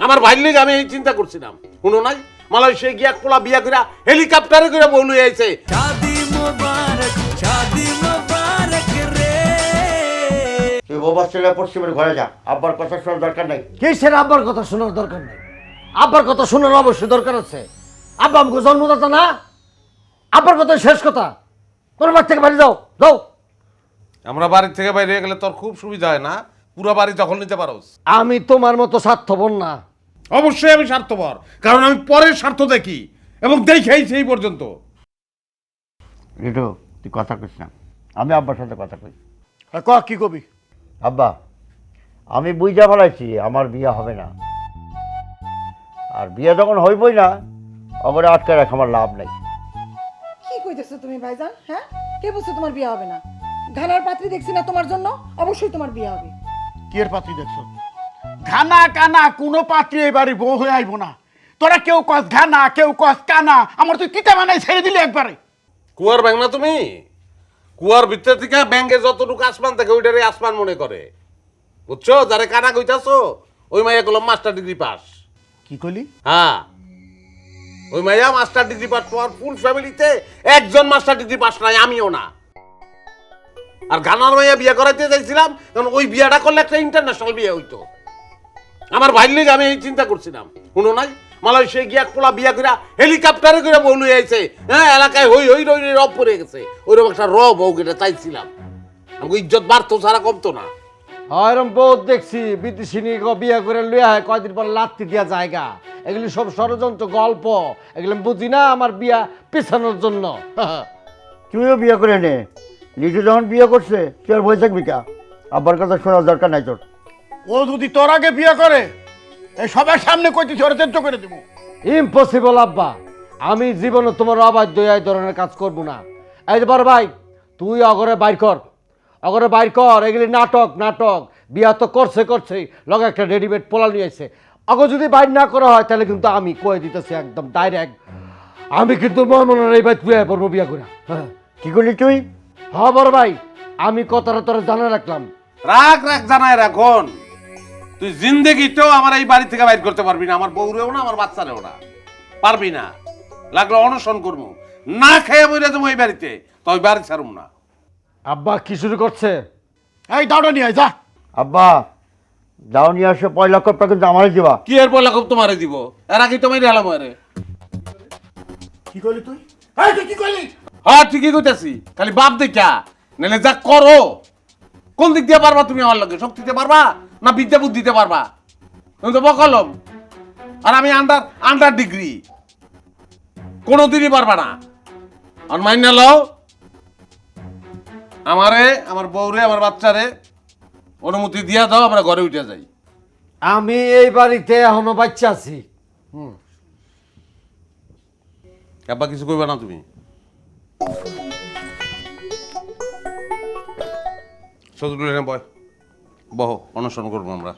আমার ভাইয়ের লেগে আমি এই চিন্তা করছিলাম। শুনো নাই, মালয়েশিয়া গিয়া পোলা বিয়া করে হেলিকপ্টারে করে বউ লই আইছে। তুই বাবা ছেলে পশ্চিমের ঘরে যা, আব্বার কথা শোনার দরকার নাই। কিসের আব্বার কথা শোনার দরকার নেই? আব্বার কথা শোনার অবশ্যই দরকার আছে। আব্বা আমাকে জন্মদাতা না? আব্বার কথা শেষ কথা। তোর বাড়ি থেকে বাড়ি যাও, যাও। আমরা বাড়ির থেকে বাইরে গেলে তোর খুব সুবিধা হয় না, পুরো বাড়ি দখল নিতে পারোস। আমি তোমার মতো স্বার্থপর না। অবশ্যই আমি স্বার্থপর, কারণ আমি পরের স্বার্থ দেখি এবং দেখেই সেই পর্যন্ত। রিটু, তুই কথা কইস না, আমি আব্বার সাথে কথা কই। ক কি কবি? আব্বা, আমি বুঝা ফেলাইছি আমার বিয়ে হবে না, আর বিয়ে যখন হইবই না ওপরে আটকে রাখ আমার লাভ নাই। কি কইতেছো তুমি ভাইজান? হ্যাঁ, কে বলছে তোমার বিয়ে হবে না? ঘানার পাত্রী দেখছি না তোমার জন্য, অবশ্যই তোমার বিয়ে হবে। কি এর পাত্রী দেখছো? ঘানা কানা কোনো পাত্রী এই বাড়ি বউ হয়ে আইব না। তোরা কেউ কস ঘানা, কেউ কস কানা, আমার তুই কিতা বানাই ছেড়ে দিলি একবারে। কুয়ার ব্যাং না তুমি? কুয়ার ভিতর থেকে ব্যাংকে যতটুকু আসমান থাকে ওইটারে আসমান মনে করে, বুঝছো? যারে কানা কইতাছো ওই মাইয়া গুলো মাস্টার ডিগ্রি পাস। কি কইলি? হ্যাঁ, ওই মাইয়া মাস্টার ডিগ্রি পাস। তোমার ফুল ফ্যামিলিতে একজন মাস্টার ডিগ্রি পাস নাই, আমিও না। আর গানার মাইয়া বিয়ে করাইতে চাইছিলাম, কারণ ওই বিয়েটা করলে একটা ইন্টারন্যাশনাল বিয়ে হইতো। আমার ভাইয়ের লেগে আমি এই চিন্তা করছিলাম। শুনো নাই, মালয়েশিয়া গিয়া পোলা বিয়া করে হেলিকপ্টারে করে বউ লই আইছে। হ্যাঁ, এলাকায় হই হই রই রব পড়ে গেছে। ওইরকম একটা রব বউ কেটে চাইছিলাম, আমাকে ইজ্জত বাড়তো ছাড়া কমতো না। এরম বহুত দেখছি বিদেশি নিয়ে বিয়ে করে লুয়া হয়, কয়দিন পর লাত্তি দিয়া জায়গা। এগুলি সব ষড়যন্ত্র গল্প, এগুলি বুঝি না আমার বিয়া পেছানোর জন্য। তুইও বিয়ে করে নে, লিটু যখন বিয়ে করছে তুই আর বই থাকবি কা? আব্বার কথা শোনার দরকার নাই তোর। ও যদি তোর আগে বিয়ে করে এই সবার সামনে কইতেছি ওরা তেজ্য করে দেবো। ইম্পসিবল আব্বা, আমি জীবনে তোমার অবাধ্য এই ধরনের কাজ করব না। এই যে বড় ভাই, তুই অগরে বাইর কর, অগরে বাইর কর। এগুলি নাটক নাটক। বিয়া তো করছে লগে একটা রেডিমেড পোলা নিয়ে আসছে। অগ যদি বাইর না করা হয় তাহলে কিন্তু আমি কয়ে দিতেছি একদম ডাইরেক্ট, আমি কিন্তু মনে এই ভাই তুই পড়বো বিয়া করে। হ্যাঁ, কি করলি তুই? হ্যাঁ বড় ভাই, আমি কথাটা তোরা জানা রাখলাম। রাখ রাখ জানাই রাখন, তুই জিন্দেগিতেও আমার এই বাড়ি থেকে বাইর করতে পারবি না, আমার বউরেও না, আমার বাচ্চারেও না, পারবি না। লাগলো অনশন করবো, না খেয়ে বইরে যাবো এই বাড়িতে, তো ওই বাড়ি ছাড়ুম না। আব্বা কি শুরু করছে? এই দাওটা নিয়ে আয় যা। আব্বা, যাও নিয়ে আসো 5 লক্ষ টাকা কিন্তু আমারই দিবা। কি এর পয়লা খুব তোমারে দিব, এর আগে তোমায় হেলাম আরে। কি করলি তুই? এই তুই কি করলি? হ্যাঁ ঠিকই কইতাছি, খালি বাপ দেখা নাহলে যা করো। কোন দিক দিয়ে পারবা তুমি আমার লগে? শক্তিতে পারবা না বিদ্যা বুদ্ধিতে পারবা? তুমি তো বকলম, আর আমি আন্ডার ডিগ্রি, কোনোদিনই পারবা না। আর মাইনা লও, আমারে, আমার বউরে, আমার বাচ্চারে অনুমতি দিয়া দাও, আমরা ঘরে উঠে যাই। আমি এই বাড়িতে এখনো বাচ্চা আছি। আব্বা কিছু কইবা না তুমি? সজগুলো বয় বহ, অনুসরণ করবো আমরা।